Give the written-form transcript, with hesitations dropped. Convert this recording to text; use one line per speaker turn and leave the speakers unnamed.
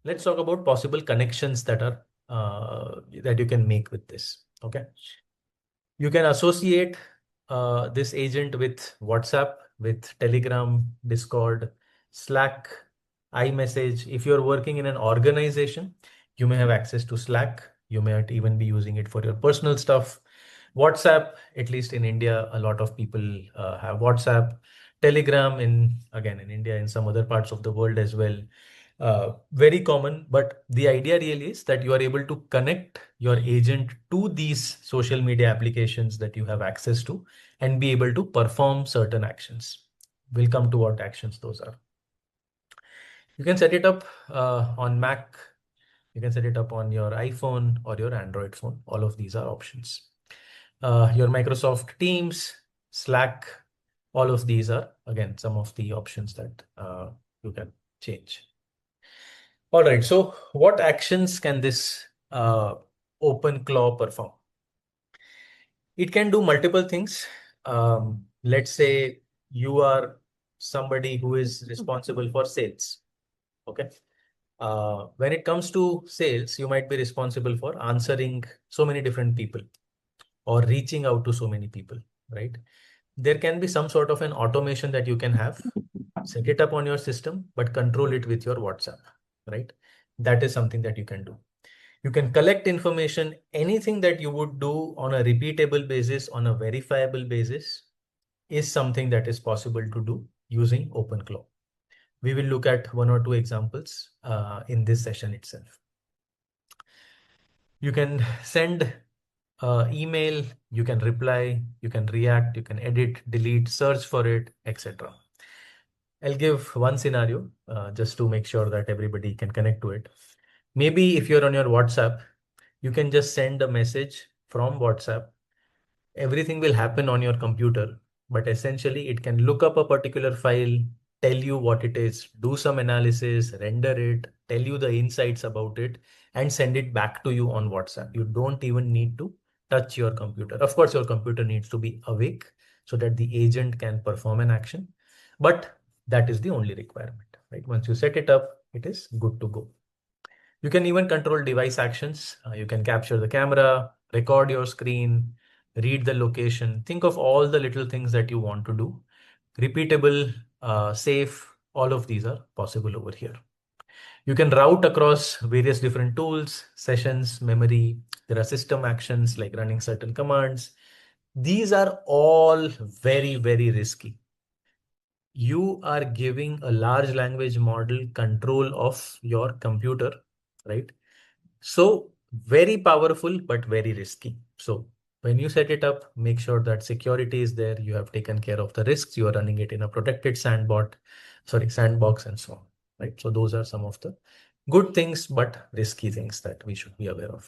let's talk about possible connections that are that you can make with this. Okay. You can associate this agent with WhatsApp, with Telegram, Discord, Slack, iMessage. If you're working in an organization, you may have access to Slack. You may not even be using it for your personal stuff. WhatsApp, at least in India, a lot of people have WhatsApp. Telegram, in India, in some other parts of the world as well, very common. But the idea really is that you are able to connect your agent to these social media applications that you have access to and be able to perform certain actions. We'll come to what actions those are. You can set it up on Mac. You can set it up on your iPhone or your Android phone. All of these are options. Your Microsoft Teams, Slack, all of these are, again, some of the options that you can change. All right, so what actions can this OpenClaw perform? It can do multiple things. Let's say you are somebody who is responsible for sales. Okay. When it comes to sales, you might be responsible for answering so many different people or reaching out to so many people, right? There can be some sort of an automation that you can have, set it up on your system, but control it with your WhatsApp, right? That is something that you can do. You can collect information, anything that you would do on a repeatable basis, on a verifiable basis, is something that is possible to do using OpenClaw. We will look at one or two examples in this session itself. You can send email, you can reply, you can react, you can edit, delete, search for it, etc. I'll give one scenario just to make sure that everybody can connect to it. Maybe if you're on your WhatsApp, you can just send a message from WhatsApp. Everything will happen on your computer, but essentially it can look up a particular file, tell you what it is, do some analysis, render it, tell you the insights about it, and send it back to you on WhatsApp. You don't even need to touch your computer. Of course, your computer needs to be awake so that the agent can perform an action, but that is the only requirement, right? Once you set it up, it is good to go. You can even control device actions. You can capture the camera, record your screen, read the location. Think of all the little things that you want to do. Repeatable, safe, all of these are possible over here. You can route across various different tools, sessions, memory. There are system actions like running certain commands. These are all very, very risky. You are giving a large language model control of your computer, right? So very powerful, but very risky. So when you set it up, make sure that security is there. You have taken care of the risks. You are running it in a protected sandbox and so on, right? So those are some of the good things, but risky things that we should be aware of.